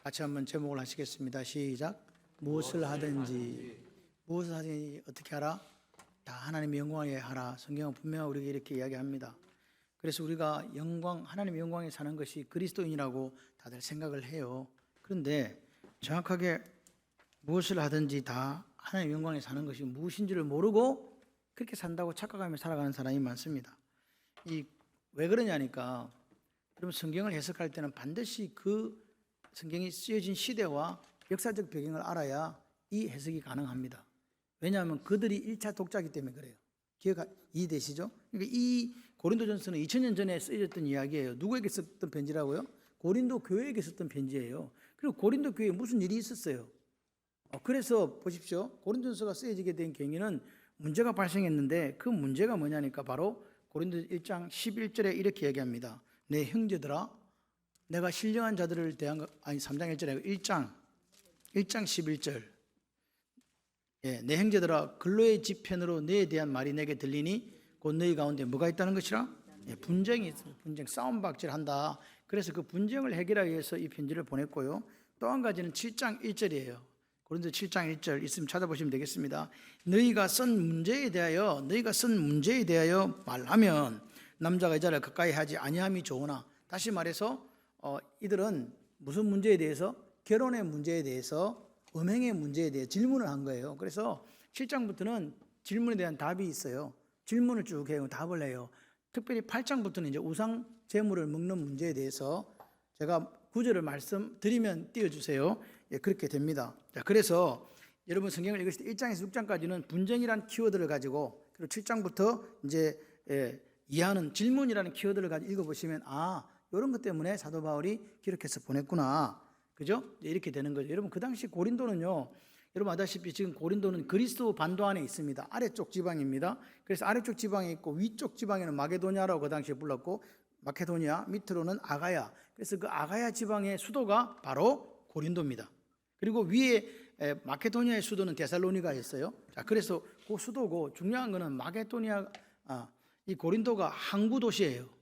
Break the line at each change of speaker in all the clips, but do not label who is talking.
같이 한번 제목을 하시겠습니다. 시작. 무엇을 하든지 어떻게 하라? 다 하나님의 영광에 하라. 성경은 분명히 우리에게 이렇게 이야기합니다. 그래서 우리가 하나님의 영광에 사는 것이 그리스도인이라고 다들 생각을 해요. 그런데 정확하게 무엇을 하든지 다 하나님의 영광에 사는 것이 무엇인지를 모르고 그렇게 산다고 착각하며 살아가는 사람이 많습니다. 왜 그러냐니까, 여러분 성경을 해석할 때는 반드시 그 성경이 쓰여진 시대와 역사적 배경을 알아야 이 해석이 가능합니다. 왜냐하면 그들이 1차 독자이기 때문에 그래요. 이해되시죠? 그러니까 이 고린도전서는 2000년 전에 쓰여졌던 이야기예요. 누구에게 썼던 편지라고요? 고린도 교회에게 썼던 편지예요. 그리고 고린도 교회에 무슨 일이 있었어요. 그래서 보십시오. 고린도전서가 쓰여지게 된 경위는 문제가 발생했는데, 그 문제가 뭐냐니까 바로 고린도 1장 11절에 이렇게 얘기합니다. 내 형제들아, 내가 신령한 자들을 대한 것, 3장 1절에 1장 11절. 내 형제들아, 근로의 지편으로 너에 대한 말이 내게 들리니 곧 너희 가운데 뭐가 있다는 것이라? 분쟁이 있습니다. 분쟁, 싸움박질한다. 그래서 그 분쟁을 해결하기 위해서 이 편지를 보냈고요. 또 한 가지는 7장 1절이에요. 고린도 7장 1절 있으면 찾아보시면 되겠습니다. 너희가 쓴 문제에 대하여 말하면 남자가 여자를 가까이 하지 아니함이 좋으나, 다시 말해서 이들은 무슨 문제에 대해서? 결혼의 문제에 대해서, 음행의 문제에 대해 질문을 한 거예요. 그래서 7장부터는 질문에 대한 답이 있어요. 질문을 쭉 해요. 답을 해요. 특별히 8장부터는 이제 우상 제물을 먹는 문제에 대해서 제가 구절을 말씀드리면 띄워주세요. 그렇게 됩니다. 자, 그래서 여러분 성경을 읽으실 때 1장에서 6장까지는 분쟁이라는 키워드를 가지고, 그리고 7장부터 이제 이해하는 질문이라는 키워드를 가지고 읽어보시면, 이런 것 때문에 사도 바울이 기록해서 보냈구나. 그죠? 이렇게 되는 거죠. 여러분 그 당시 고린도는요, 여러분 아다시피 지금 고린도는 그리스도 반도 안에 있습니다. 아래쪽 지방입니다. 그래서 아래쪽 지방에 있고 위쪽 지방에는 마게도냐라고 그 당시에 불렀고, 마케도니아 밑으로는 아가야. 그래서 그 아가야 지방의 수도가 바로 고린도입니다. 그리고 위에 마케도니아의 수도는 데살로니가였어요. 자, 그래서 그 수도고, 중요한 거는 마케도니아, 이 고린도가 항구 도시예요.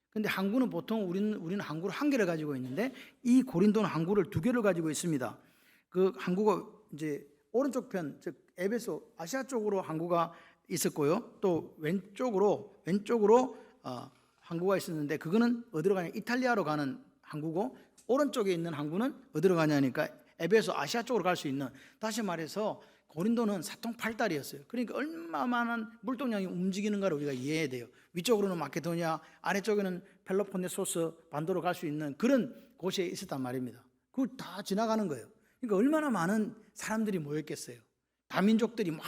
근데 항구는 보통 우리는 항구를 한 개를 가지고 있는데, 이 고린도는 항구를 두 개를 가지고 있습니다. 그 항구가 이제 오른쪽 편, 즉 에베소 아시아 쪽으로 항구가 있었고요. 또 왼쪽으로 항구가 있었는데, 그거는 어디로 가냐? 이탈리아로 가는 항구고, 오른쪽에 있는 항구는 어디로 가냐니까 에베소 아시아 쪽으로 갈 수 있는, 다시 말해서 고린도는 사통팔달이었어요. 그러니까 얼마만한 물동량이 움직이는가를 우리가 이해해야 돼요. 위쪽으로는 마케도니아, 아래쪽에는 펠로폰네소스 반도로 갈 수 있는 그런 곳에 있었단 말입니다. 그걸 다 지나가는 거예요. 그러니까 얼마나 많은 사람들이 모였겠어요. 다민족들이 막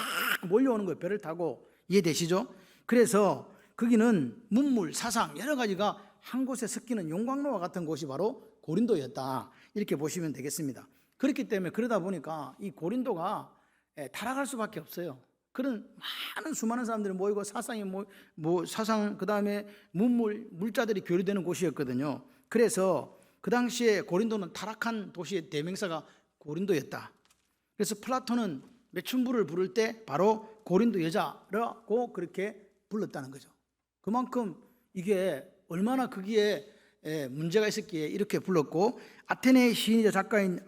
몰려오는 거예요. 배를 타고. 이해되시죠? 그래서 거기는 문물, 사상 여러 가지가 한 곳에 섞이는 용광로와 같은 곳이 바로 고린도였다. 이렇게 보시면 되겠습니다. 그렇기 때문에, 그러다 보니까 이 고린도가 타락할 수밖에 없어요. 그런 많은 수많은 사람들이 모이고 사상, 그 다음에 물자들이 교류되는 곳이었거든요. 그래서 그 당시에 고린도는 타락한 도시의 대명사가 고린도였다. 그래서 플라톤은 매춘부를 부를 때 바로 고린도 여자라고 그렇게 불렀다는 거죠. 그만큼 이게 얼마나 거기에 문제가 있었기에 이렇게 불렀고, 아테네 시인이자 작가인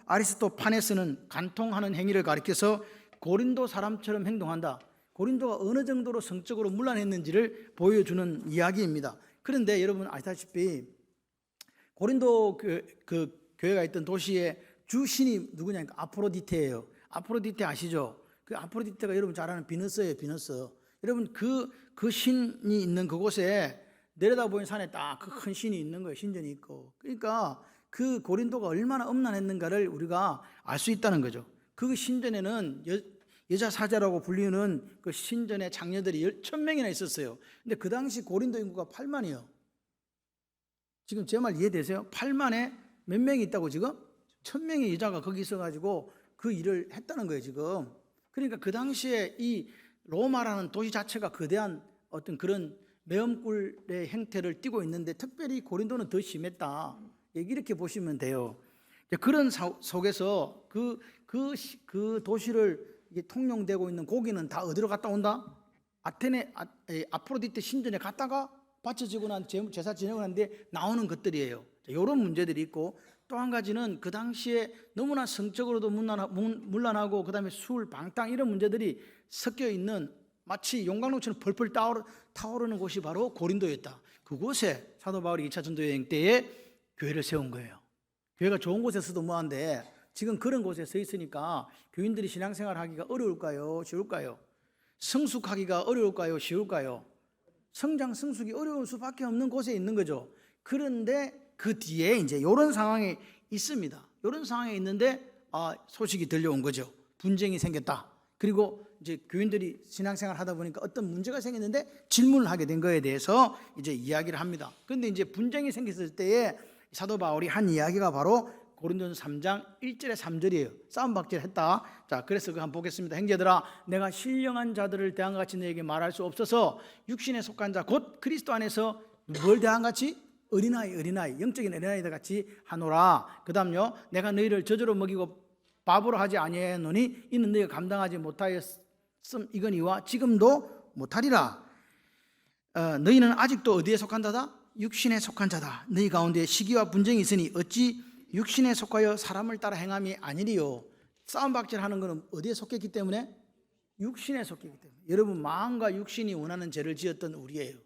아리스토파네스는 간통하는 행위를 가리켜서 고린도 사람처럼 행동한다. 고린도가 어느 정도로 성적으로 문란했는지를 보여주는 이야기입니다. 그런데 여러분 아시다시피 고린도 그 교회가 있던 도시의 주신이 누구냐니까 아프로디테예요. 아프로디테 아시죠? 그 아프로디테가 여러분 잘 아는 비너스예요. 비너스. 여러분 그 신이 있는 그곳에 내려다보는 산에 딱 그 큰 신이 있는 거예요. 신전이 있고. 그러니까 그 고린도가 얼마나 엄난했는가를 우리가 알 수 있다는 거죠. 그 신전에는 여자 사자라고 불리는 그 신전의 장녀들이 1000명이나 있었어요. 근데 그 당시 고린도 인구가 8만이요. 지금 제 말 이해되세요? 8만에 몇 명이 있다고 지금? 1000명의 여자가 거기 있어가지고 그 일을 했다는 거예요, 지금. 그러니까 그 당시에 이 로마라는 도시 자체가 거대한 어떤 그런 매음굴의 형태를 띠고 있는데, 특별히 고린도는 더 심했다. 이렇게 보시면 돼요. 그런 속에서 그 도시를 통용되고 있는 고기는 다 어디로 갔다 온다? 아프로디테 신전에 갔다가 바쳐지고 난 제사 지내고 난데 나오는 것들이에요. 이런 문제들이 있고, 또 한 가지는 그 당시에 너무나 성적으로도 문란하고 그다음에 술, 방탕 이런 문제들이 섞여 있는 마치 용광로처럼 펄펄 타오르는 곳이 바로 고린도였다. 그곳에 사도 바울이 2차 전도 여행 때에 교회를 세운 거예요. 교회가 좋은 곳에서도 뭐한데 지금 그런 곳에 서 있으니까 교인들이 신앙생활 하기가 어려울까요? 쉬울까요? 성숙하기가 어려울까요? 쉬울까요? 성장, 성숙이 어려울 수밖에 없는 곳에 있는 거죠. 그런데 그 뒤에 이제 이런 상황이 있습니다. 이런 상황에 있는데 소식이 들려온 거죠. 분쟁이 생겼다. 그리고 이제 교인들이 신앙생활 하다 보니까 어떤 문제가 생겼는데 질문을 하게 된 거에 대해서 이제 이야기를 합니다. 그런데 이제 분쟁이 생겼을 때에 사도 바울이 한 이야기가 바로 고린도전서 3장 1절에 3절이에요. 싸움박질 했다. 자, 그래서 그거 한번 보겠습니다. 형제들아, 내가 신령한 자들을 대한 같이 너에게 말할 수 없어서 육신에 속한 자 곧 그리스도 안에서 뭘 대한 같이? 어린아이, 영적인 어린아이들 같이 하노라. 그 다음요, 내가 너희를 저주로 먹이고 바보로 하지 아니하노니 이는 너희가 감당하지 못하였음 이거니와 지금도 못하리라. 너희는 아직도 어디에 속한 자다? 육신에 속한 자다. 너희 가운데 시기와 분쟁이 있으니 어찌 육신에 속하여 사람을 따라 행함이 아니리요. 싸움박질하는 것은 어디에 속했기 때문에? 육신에 속했기 때문에. 여러분, 마음과 육신이 원하는 죄를 지었던 우리예요.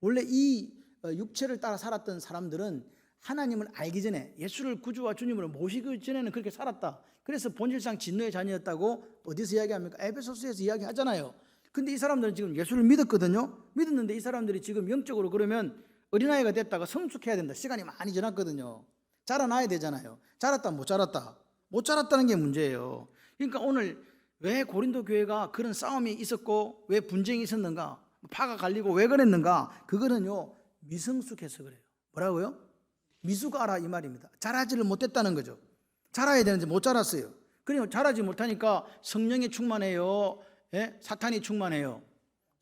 원래 이 육체를 따라 살았던 사람들은 하나님을 알기 전에, 예수를 구주와 주님으로 모시기 전에는 그렇게 살았다. 그래서 본질상 진노의 자녀였다고 어디서 이야기합니까? 에베소서에서 이야기하잖아요. 근데 이 사람들은 지금 예수를 믿었거든요. 믿었는데 이 사람들이 지금 영적으로 그러면 어린아이가 됐다가 성숙해야 된다. 시간이 많이 지났거든요. 자라나야 되잖아요. 자랐다 못 자랐다? 못 자랐다는 게 문제예요. 그러니까 오늘 왜 고린도 교회가 그런 싸움이 있었고 왜 분쟁이 있었는가, 파가 갈리고 왜 그랬는가, 그거는요 미성숙해서 그래요. 뭐라고요? 미숙아라 이 말입니다. 자라지를 못했다는 거죠. 자라야 되는데 못 자랐어요. 그러니까 자라지 못하니까 성령이 충만해요? 사탄이 충만해요?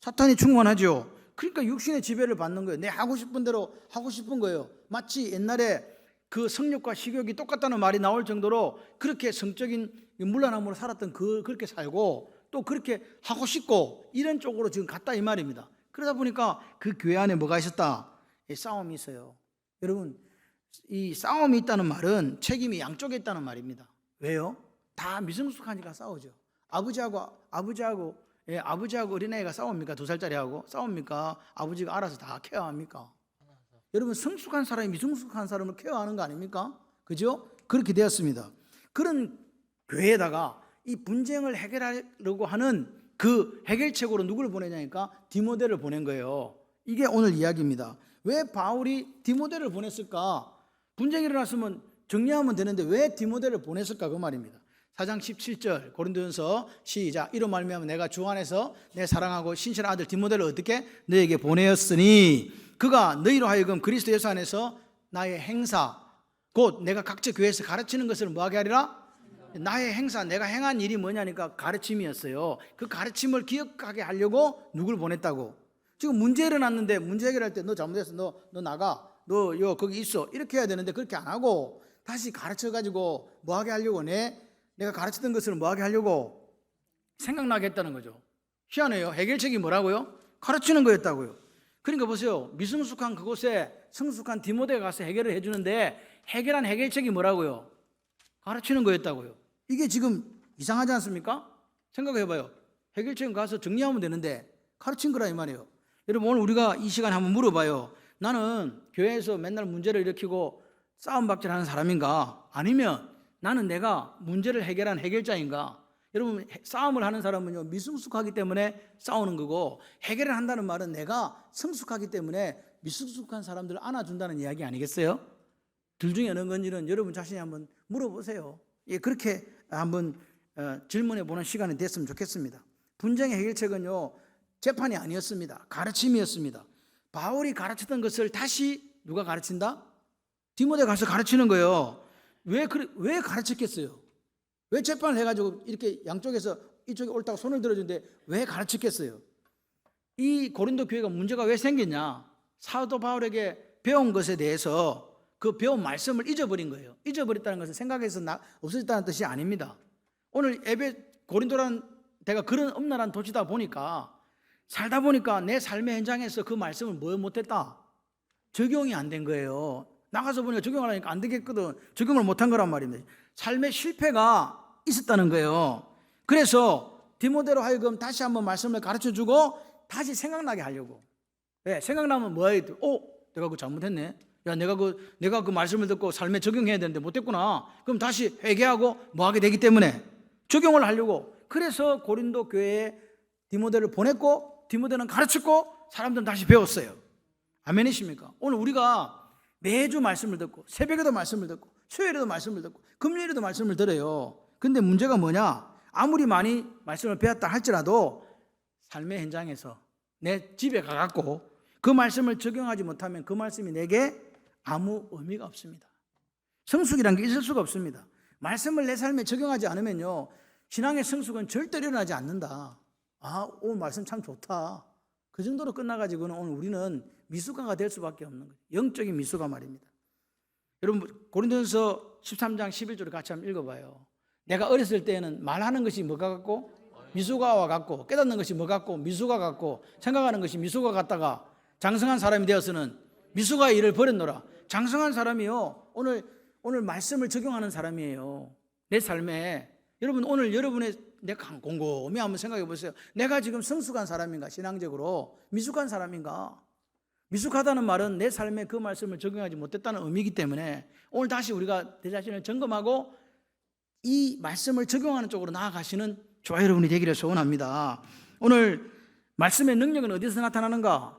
사탄이 충만하죠. 그러니까 육신의 지배를 받는 거예요. 내 하고 싶은 대로 하고 싶은 거예요. 마치 옛날에 그 성욕과 식욕이 똑같다는 말이 나올 정도로 그렇게 성적인 문란함으로 살았던 그렇게 살고 또 그렇게 하고 싶고 이런 쪽으로 지금 갔다 이 말입니다. 그러다 보니까 그 교회 안에 뭐가 있었다? 싸움이 있어요. 여러분, 이 싸움이 있다는 말은 책임이 양쪽에 있다는 말입니다. 왜요? 다 미성숙하니까 싸우죠. 아버지하고 어린애가 싸웁니까? 2살짜리하고 싸웁니까? 아버지가 알아서 다 케어합니까? 여러분, 성숙한 사람이 미성숙한 사람을 케어하는 거 아닙니까? 그죠? 그렇게 되었습니다. 그런 교회에다가 이 분쟁을 해결하려고 하는 그 해결책으로 누구를 보내냐니까 디모데를 보낸 거예요. 이게 오늘 이야기입니다. 왜 바울이 디모데를 보냈을까? 분쟁이 일어났으면 정리하면 되는데 왜 디모데를 보냈을까? 그 말입니다. 4장 17절 고린도전서 시작. 이로 말미암아 내가 주 안에서 내 사랑하고 신실한 아들 디모데를 어떻게 너에게 보내었으니 그가 너희로 하여금 그리스도 예수 안에서 나의 행사 곧 내가 각자 교회에서 가르치는 것을 뭐하게 하리라? 나의 행사, 내가 행한 일이 뭐냐니까 가르침이었어요. 그 가르침을 기억하게 하려고 누굴 보냈다고? 지금 문제 일어났는데 문제 해결할 때 너 잘못했어, 너 나가, 너 거기 있어 이렇게 해야 되는데 그렇게 안 하고 다시 가르쳐가지고 뭐하게 하려고 내가 가르치던 것을 뭐하게 하려고 생각나게 했다는 거죠. 희한해요. 해결책이 뭐라고요? 가르치는 거였다고요. 그러니까 보세요. 미성숙한 그곳에 성숙한 디모데가 가서 해결을 해주는데 해결한 해결책이 뭐라고요? 가르치는 거였다고요. 이게 지금 이상하지 않습니까? 생각해봐요. 해결책은 가서 정리하면 되는데 가르친 거라 이 말이에요. 여러분, 오늘 우리가 이 시간에 한번 물어봐요. 나는 교회에서 맨날 문제를 일으키고 싸움박질하는 사람인가? 아니면 나는 내가 문제를 해결한 해결자인가? 여러분, 싸움을 하는 사람은요 미성숙하기 때문에 싸우는 거고, 해결을 한다는 말은 내가 성숙하기 때문에 미성숙한 사람들을 안아준다는 이야기 아니겠어요? 둘 중에 어느 건지는 여러분 자신이 한번 물어보세요. 예, 그렇게 한번 질문해 보는 시간이 됐으면 좋겠습니다. 분쟁의 해결책은요 재판이 아니었습니다. 가르침이었습니다. 바울이 가르쳤던 것을 다시 누가 가르친다? 디모데 가서 가르치는 거예요. 왜 가르쳤겠어요? 왜 재판을 해가지고 이렇게 양쪽에서 이쪽이 옳다고 손을 들어주는데 왜 가르쳤겠어요? 이 고린도 교회가 문제가 왜 생겼냐? 사도 바울에게 배운 것에 대해서 그 배운 말씀을 잊어버린 거예요. 잊어버렸다는 것은 생각해서 없어졌다는 뜻이 아닙니다. 오늘 고린도라는 데가 그런 엄란한 도시다 보니까 살다 보니까 내 삶의 현장에서 그 말씀을 뭐 못했다? 적용이 안 된 거예요. 나가서 보니까 적용을 하니까 안 되겠거든. 적용을 못한 거란 말입니다. 삶의 실패가 있었다는 거예요. 그래서 디모데로 하여금 다시 한번 말씀을 가르쳐주고 다시 생각나게 하려고. 네, 생각나면 뭐야? 내가 그거 잘못했네. 야, 내가 그 말씀을 듣고 삶에 적용해야 되는데 못했구나. 그럼 다시 회개하고 뭐 하게 되기 때문에 적용을 하려고. 그래서 고린도 교회에 디모데를 보냈고 디모데는 가르쳤고 사람들은 다시 배웠어요. 아멘이십니까? 오늘 우리가 매주 말씀을 듣고 새벽에도 말씀을 듣고 수요일에도 말씀을 듣고 금요일에도 말씀을 들어요. 근데 문제가 뭐냐? 아무리 많이 말씀을 배웠다 할지라도 삶의 현장에서 내 집에 가갖고 그 말씀을 적용하지 못하면 그 말씀이 내게 아무 의미가 없습니다. 성숙이란 게 있을 수가 없습니다. 말씀을 내 삶에 적용하지 않으면요, 신앙의 성숙은 절대로 일어나지 않는다. 오늘 말씀 참 좋다. 그 정도로 끝나가지고는 오늘 우리는 미숙아가 될 수밖에 없는 거예요. 영적인 미숙아 말입니다. 여러분 고린도전서 13장 11절을 같이 한번 읽어봐요. 내가 어렸을 때는 말하는 것이 뭐가 같고 미숙아와 같고 깨닫는 것이 뭐 같고 미숙아 같고 생각하는 것이 미숙아 같다가 장성한 사람이 되어서는 미숙아의 일을 버렸노라. 장성한 사람이요, 오늘 말씀을 적용하는 사람이에요. 내 삶에. 여러분 오늘 여러분의 내가 곰곰이 한번 생각해 보세요. 내가 지금 성숙한 사람인가, 신앙적으로 미숙한 사람인가. 미숙하다는 말은 내 삶에 그 말씀을 적용하지 못했다는 의미이기 때문에 오늘 다시 우리가 내 자신을 점검하고 이 말씀을 적용하는 쪽으로 나아가시는 저와 여러분이 되기를 소원합니다. 오늘 말씀의 능력은 어디서 나타나는가?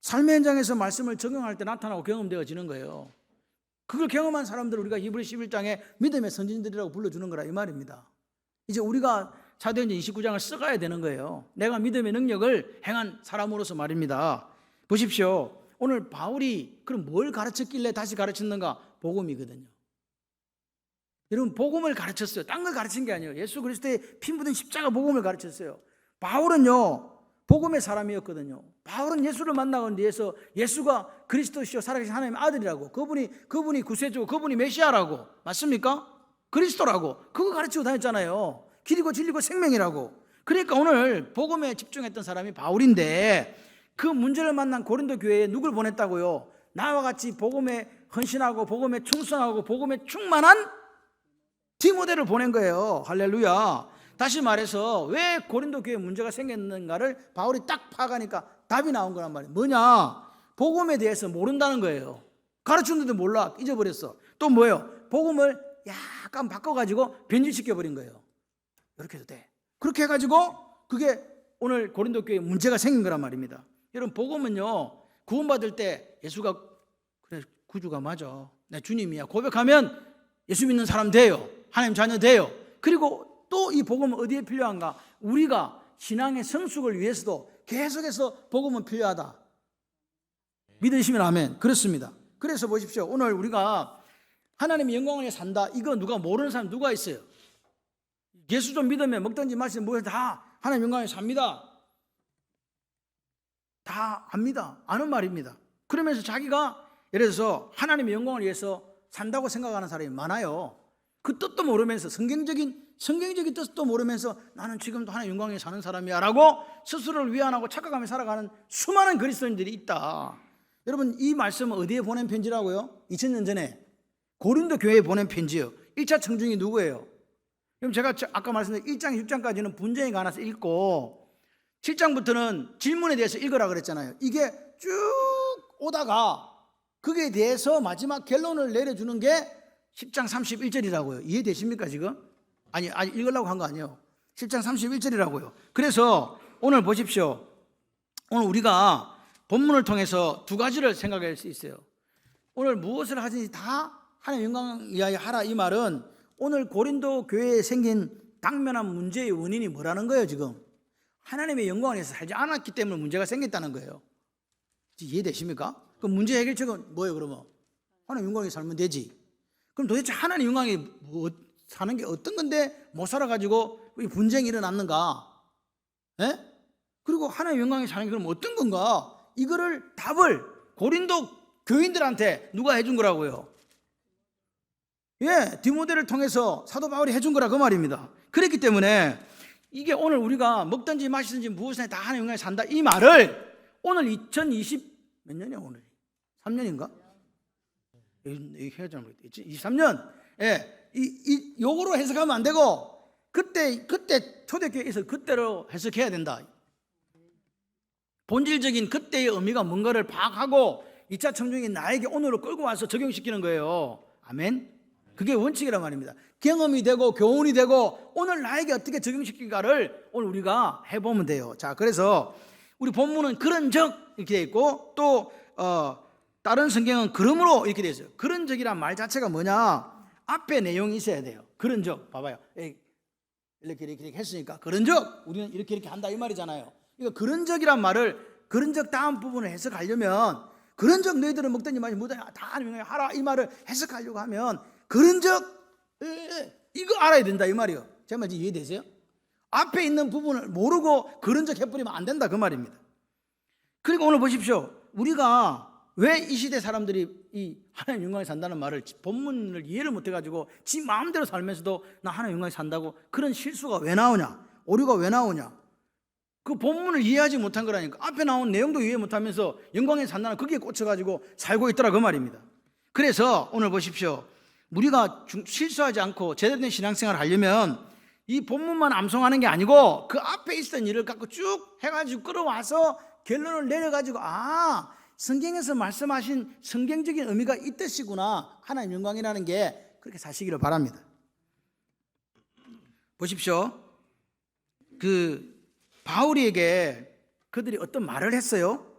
삶의 현장에서 말씀을 적용할 때 나타나고 경험되어지는 거예요. 그걸 경험한 사람들을 우리가 히브리서 11장에 믿음의 선진들이라고 불러주는 거라 이 말입니다. 이제 우리가 사도행전 29장을 써가야 되는 거예요. 내가 믿음의 능력을 행한 사람으로서 말입니다. 보십시오. 오늘 바울이 그럼 뭘 가르쳤길래 다시 가르쳤는가? 복음이거든요. 여러분 복음을 가르쳤어요. 딴 걸 가르친 게 아니에요. 예수 그리스도의 피 묻은 십자가 복음을 가르쳤어요. 바울은요 복음의 사람이었거든요. 바울은 예수를 만나고 뒤에서 예수가 그리스도시요 살아계신 하나님의 아들이라고, 그분이 구세주고 그분이 메시아라고, 맞습니까? 그리스도라고 그거 가르치고 다녔잖아요. 길이고 진리고 생명이라고. 그러니까 오늘 복음에 집중했던 사람이 바울인데 그 문제를 만난 고린도 교회에 누굴 보냈다고요? 나와 같이 복음에 헌신하고 복음에 충성하고 복음에 충만한 디모데를 보낸 거예요. 할렐루야. 다시 말해서 왜 고린도 교회에 문제가 생겼는가를 바울이 딱 파가니까 답이 나온 거란 말이에요. 뭐냐? 복음에 대해서 모른다는 거예요. 가르쳤는데 몰라. 잊어버렸어. 또 뭐예요? 복음을 약간 바꿔가지고 변질시켜버린 거예요. 이렇게 해도 돼. 그렇게 해가지고 그게 오늘 고린도 교회에 문제가 생긴 거란 말입니다. 여러분 복음은요 구원받을 때 예수가 그래 구주가 맞아, 내 주님이야 고백하면 예수 믿는 사람 돼요. 하나님 자녀 돼요. 그리고 또 이 복음은 어디에 필요한가? 우리가 신앙의 성숙을 위해서도 계속해서 복음은 필요하다. 믿으시면 아멘. 그렇습니다. 그래서 보십시오. 오늘 우리가 하나님의 영광을 위해 산다. 이거 누가 모르는 사람 누가 있어요? 예수 좀 믿으면 먹든지 마시든 뭐해도 다 하나님 영광을 위해 삽니다. 다 압니다. 아는 말입니다. 그러면서 자기가 예를 들어서 하나님의 영광을 위해서 산다고 생각하는 사람이 많아요. 그 뜻도 모르면서 성경적인 뜻도 모르면서 나는 지금도 하나님 영광에 사는 사람이야 라고 스스로를 위안하고 착각하며 살아가는 수많은 그리스도인들이 있다. 여러분 이 말씀은 어디에 보낸 편지라고요? 2000년 전에 고린도 교회에 보낸 편지예요. 1차 청중이 누구예요? 그럼 제가 아까 말씀드린 1장 6장까지는 분쟁이 가나서 읽고 7장부터는 질문에 대해서 읽으라 그랬잖아요. 이게 쭉 오다가 그게 대해서 마지막 결론을 내려주는 게 10장 31절이라고요. 이해되십니까 지금? 아니 읽으려고 한 거 아니에요. 10장 31절이라고요. 그래서 오늘 보십시오. 오늘 우리가 본문을 통해서 두 가지를 생각할 수 있어요. 오늘 무엇을 하든지 다 하나님 영광 위하여 하라 이 말은 오늘 고린도 교회에 생긴 당면한 문제의 원인이 뭐라는 거예요 지금? 하나님의 영광을 위해서 살지 않았기 때문에 문제가 생겼다는 거예요. 이해되십니까? 그럼 문제 해결책은 뭐예요 그러면? 하나님 영광에 살면 되지. 그럼 도대체 하나님 영광에 사는 게 어떤 건데 못 살아가지고 분쟁이 일어났는가? 예? 그리고 하나님 영광에 사는 게 그럼 어떤 건가? 이거를 답을 고린도 교인들한테 누가 해준 거라고요? 예, 디모데를 통해서 사도 바울이 해준 거라 그 말입니다. 그렇기 때문에 이게 오늘 우리가 먹든지 마시든지 무엇이나 다 하나님 영광에 산다 이 말을 오늘 2020 몇 년이야 오늘? 3년인가? 여기 해야잖아. 23년. 예, 요거로 해석하면 안 되고 그때 초대교회에서 그때로 해석해야 된다. 본질적인 그때의 의미가 뭔가를 파악하고 2차 청중이 나에게 오늘로 끌고 와서 적용시키는 거예요. 아멘. 그게 원칙이란 말입니다. 경험이 되고 교훈이 되고 오늘 나에게 어떻게 적용시킬까를 오늘 우리가 해보면 돼요. 자, 그래서 우리 본문은 그런 적 이렇게 돼 있고 또 다른 성경은 그러므로 이렇게 돼 있어요. 그런 적이란 말 자체가 뭐냐? 앞에 내용이 있어야 돼요. 그런 적 봐봐요. 이렇게 했으니까 그런 적 우리는 이렇게 한다 이 말이잖아요. 이거 그런 적이란 말을 그런 적 다음 부분을 해석하려면 그런 적 너희들은 먹든지 마든지 뭐든지 다 하라 이 말을 해석하려고 하면 그런 적 이거 알아야 된다 이 말이요. 제 말 이해되세요? 앞에 있는 부분을 모르고 그런 적 해버리면 안 된다 그 말입니다. 그리고 오늘 보십시오. 우리가 왜 이 시대 사람들이 이 하나님 영광에 산다는 말을 본문을 이해를 못해가지고 지 마음대로 살면서도 나 하나님 영광에 산다고 그런 실수가 왜 나오냐? 오류가 왜 나오냐? 그 본문을 이해하지 못한 거라니까. 앞에 나온 내용도 이해 못하면서 영광에 산다는 거기에 꽂혀가지고 살고 있더라 그 말입니다. 그래서 오늘 보십시오. 우리가 실수하지 않고 제대로 된 신앙생활을 하려면 이 본문만 암송하는 게 아니고 그 앞에 있었던 일을 갖고 쭉 해가지고 끌어와서 결론을 내려가지고 성경에서 말씀하신 성경적인 의미가 이 뜻이구나. 하나님 영광이라는 게 그렇게 사시기를 바랍니다. 보십시오. 바울에게 그들이 어떤 말을 했어요.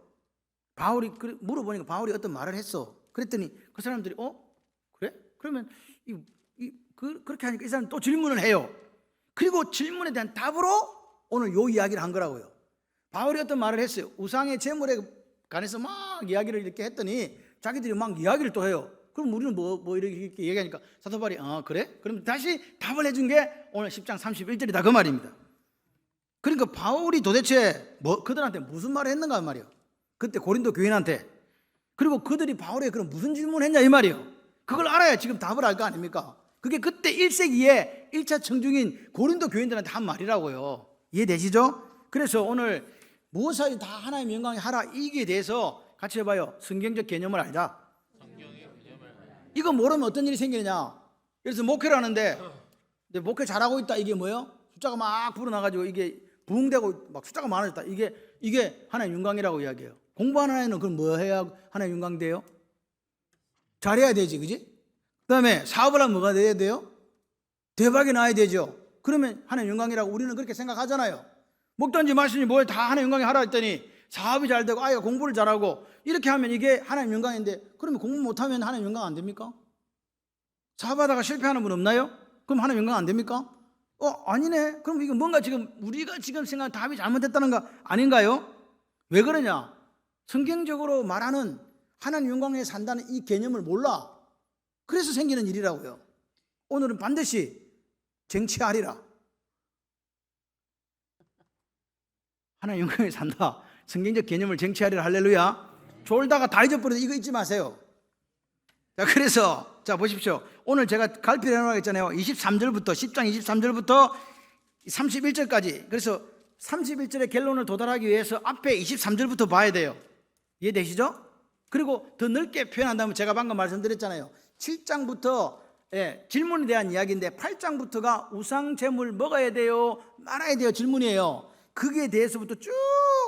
바울이 물어보니까 바울이 어떤 말을 했어. 그랬더니 그 사람들이 그래? 그러면 그렇게 하니까 이 사람이 또 질문을 해요. 그리고 질문에 대한 답으로 오늘 요 이야기를 한 거라고요. 바울이 어떤 말을 했어요. 우상의 제물에 관해서 막 이야기를 이렇게 했더니 자기들이 막 이야기를 또 해요. 그럼 우리는 뭐 이렇게 얘기하니까 사도 바울이 그래? 그럼 다시 답을 해준 게 오늘 10장 31절이다 그 말입니다. 그러니까 바울이 도대체 그들한테 무슨 말을 했는가 말이에요. 그때 고린도 교인한테. 그리고 그들이 바울에게 그럼 무슨 질문을 했냐 이 말이에요. 그걸 알아야 지금 답을 알 거 아닙니까? 그게 그때 1세기에 1차 청중인 고린도 교인들한테 한 말이라고요. 이해되시죠? 그래서 오늘 무엇을 다 하나님의 영광에 하라 이게 대해서 같이 해봐요. 성경적 개념을 알자. 이거 모르면 어떤 일이 생기느냐. 그래서 목회를 하는데 목회 잘하고 있다 이게 뭐예요? 숫자가 막 불어나가지고 이게 부흥되고 막 숫자가 많아졌다. 이게 하나님 영광이라고 이야기해요. 공부하는 아이는 그럼 뭐 해야 하나님 영광 돼요? 잘해야 되지, 그지? 그 다음에 사업을 하면 뭐가 돼야 돼요? 대박이 나야 되죠. 그러면 하나님 영광이라고 우리는 그렇게 생각하잖아요. 먹든지 마시든지 뭘 다 하나님 영광에 하라 했더니 사업이 잘 되고 아이가 공부를 잘하고 이렇게 하면 이게 하나님 영광인데 그러면 공부 못하면 하나님 영광 안 됩니까? 사업하다가 실패하는 분 없나요? 그럼 하나님 영광 안 됩니까? 아니네. 그럼 이거 뭔가 지금 우리가 지금 생각한 답이 잘못됐다는 거 아닌가요? 왜 그러냐? 성경적으로 말하는 하나님 영광에 산다는 이 개념을 몰라. 그래서 생기는 일이라고요. 오늘은 반드시 쟁취하리라. 하나님 영광에 산다. 성경적 개념을 쟁취하리라. 할렐루야. 졸다가 다 잊어버려도 이거 잊지 마세요. 자, 그래서 자 보십시오. 오늘 제가 갈피를 해놓았잖아요. 23절부터 10장 23절부터 31절까지. 그래서 31절의 결론을 도달하기 위해서 앞에 23절부터 봐야 돼요. 이해되시죠? 그리고 더 넓게 표현한다면 제가 방금 말씀드렸잖아요. 7장부터 질문에 대한 이야기인데 8장부터가 우상 제물 먹어야 돼요? 말아야 돼요? 질문이에요. 거기에 대해서부터 쭉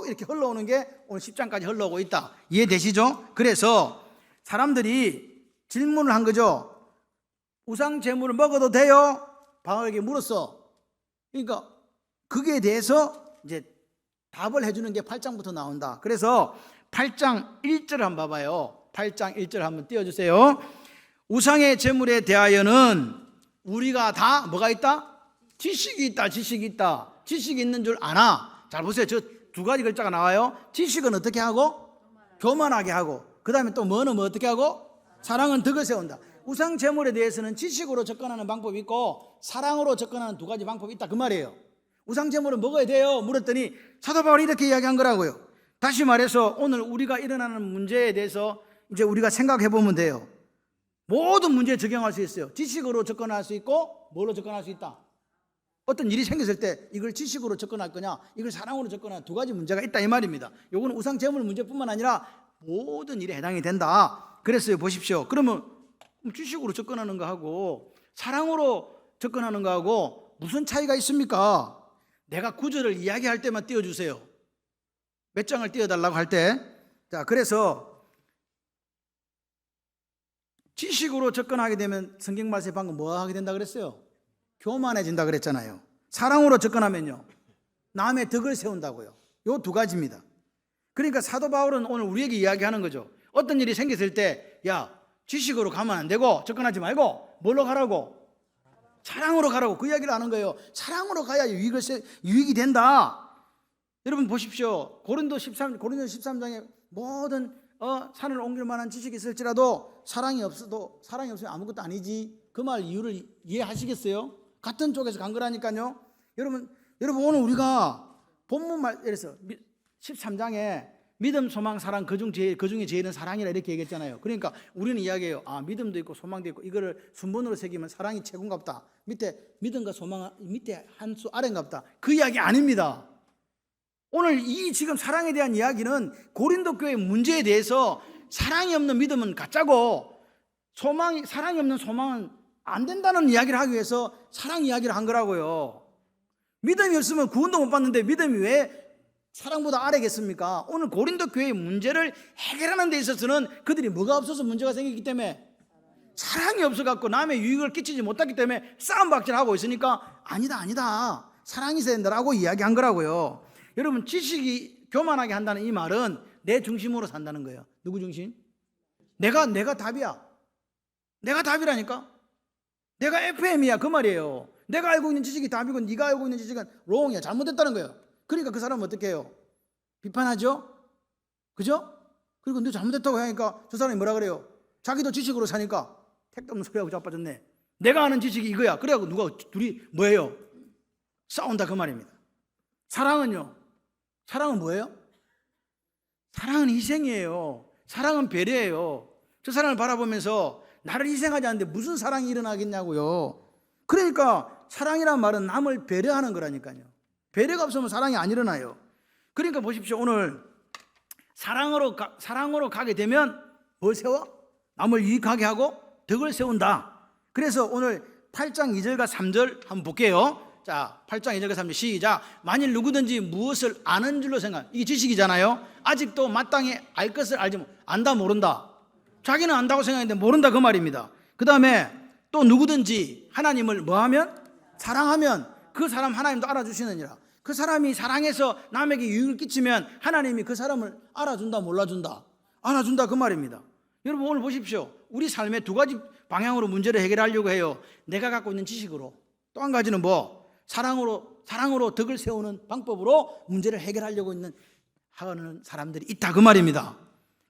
이렇게 흘러오는 게 오늘 10장까지 흘러오고 있다. 이해되시죠? 그래서 사람들이 질문을 한 거죠. 우상 제물을 먹어도 돼요? 바울에게 물었어. 그러니까 거기에 대해서 이제 답을 해주는 게 8장부터 나온다. 그래서 8장 1절 한번 봐봐요. 8장 1절 한번 띄워주세요. 우상의 제물에 대하여는 우리가 다 뭐가 있다? 지식이 있다. 지식이 있다. 지식이 있는 줄 아나. 잘 보세요. 저 두 가지 글자가 나와요. 지식은 어떻게 하고? 교만하게 하고. 그 다음에 또 뭐는 뭐 어떻게 하고? 사랑은 덕을 세운다. 우상 제물에 대해서는 지식으로 접근하는 방법이 있고 사랑으로 접근하는 두 가지 방법이 있다 그 말이에요. 우상 제물은 먹어야 돼요? 물었더니 사도 바울이 이렇게 이야기한 거라고요. 다시 말해서 오늘 우리가 일어나는 문제에 대해서 이제 우리가 생각해 보면 돼요. 모든 문제에 적용할 수 있어요. 지식으로 접근할 수 있고 뭘로 접근할 수 있다? 어떤 일이 생겼을 때 이걸 지식으로 접근할 거냐 이걸 사랑으로 접근할 두 가지 문제가 있다 이 말입니다. 요거는 우상 제물 문제뿐만 아니라 모든 일에 해당이 된다. 그랬어요. 보십시오. 그러면 지식으로 접근하는 거하고 사랑으로 접근하는 거하고 무슨 차이가 있습니까? 내가 구절을 이야기할 때만 띄워주세요. 몇 장을 띄워달라고 할 때. 자, 그래서 지식으로 접근하게 되면 성경 말씀에 방금 뭐 하게 된다 그랬어요? 교만해진다 그랬잖아요. 사랑으로 접근하면요, 남의 덕을 세운다고요. 요 두 가지입니다. 그러니까 사도 바울은 오늘 우리에게 이야기하는 거죠. 어떤 일이 생겼을 때, 야, 지식으로 가면 안 되고 접근하지 말고 뭘로 가라고? 사랑으로 가라고 그 이야기를 하는 거예요. 사랑으로 가야 유익이 된다. 여러분 보십시오. 고린도 13장에 모든 산을 옮길 만한 지식이 있을지라도 사랑이 없으면 아무것도 아니지. 그 말 이유를 이해하시겠어요? 같은 쪽에서 간 거라니까요. 여러분 오늘 우리가 본문 말에서 13장에 믿음, 소망, 사랑 그 중에 제일은 사랑이라 이렇게 얘기했잖아요. 그러니까 우리는 이야기해요. 믿음도 있고 소망도 있고 이거를 순번으로 새기면 사랑이 최고인갑다. 밑에 믿음과 소망 밑에 한 수 아래인갑다. 그 이야기 아닙니다. 오늘 이 지금 사랑에 대한 이야기는 고린도 교회 문제에 대해서 사랑이 없는 믿음은 가짜고 사랑이 없는 소망은 안 된다는 이야기를 하기 위해서 사랑 이야기를 한 거라고요. 믿음이 없으면 구원도 못 받는데 믿음이 왜 사랑보다 아래겠습니까? 오늘 고린도 교회의 문제를 해결하는 데 있어서는 그들이 뭐가 없어서 문제가 생기기 때문에 사랑이 없어갖고 남의 유익을 끼치지 못했기 때문에 싸움박질하고 있으니까 아니다 사랑이 있어야 된다라고 이야기한 거라고요. 여러분 지식이 교만하게 한다는 이 말은 내 중심으로 산다는 거예요. 누구 중심? 내가 답이야. 내가 답이라니까. 내가 FM이야 그 말이에요. 내가 알고 있는 지식이 답이고 네가 알고 있는 지식은 롱이야. 잘못됐다는 거예요. 그러니까 그 사람은 어떻게 해요? 비판하죠? 그죠? 그리고 너 잘못됐다고 하니까 저 사람이 뭐라 그래요? 자기도 지식으로 사니까 택도 없는 소리하고 자빠졌네. 내가 아는 지식이 이거야. 그래갖고 둘이 뭐예요? 싸운다 그 말입니다. 사랑은요? 사랑은 뭐예요? 사랑은 희생이에요. 사랑은 배려예요. 저 사람을 바라보면서 나를 희생하지 않는데 무슨 사랑이 일어나겠냐고요. 그러니까 사랑이란 말은 남을 배려하는 거라니까요. 배려가 없으면 사랑이 안 일어나요. 그러니까 보십시오. 오늘 사랑으로 가게 되면 뭘 세워? 남을 유익하게 하고 덕을 세운다. 그래서 오늘 8장 2절과 3절 한번 볼게요. 자, 8장 2절과 3절 시작. 만일 누구든지 무엇을 아는 줄로 이게 지식이잖아요. 아직도 마땅히 알 것을 안다 모른다. 자기는 안다고 생각했는데 모른다 그 말입니다. 그 다음에 또 누구든지 하나님을 뭐하면? 사랑하면 그 사람 하나님도 알아주시느니라. 그 사람이 사랑해서 남에게 유익을 끼치면 하나님이 그 사람을 알아준다 몰라준다? 알아준다 그 말입니다. 여러분 오늘 보십시오. 우리 삶의 두 가지 방향으로 문제를 해결하려고 해요. 내가 갖고 있는 지식으로, 또 한 가지는 뭐? 사랑으로 덕을 세우는 방법으로 문제를 해결하려고 하는 사람들이 있다 그 말입니다.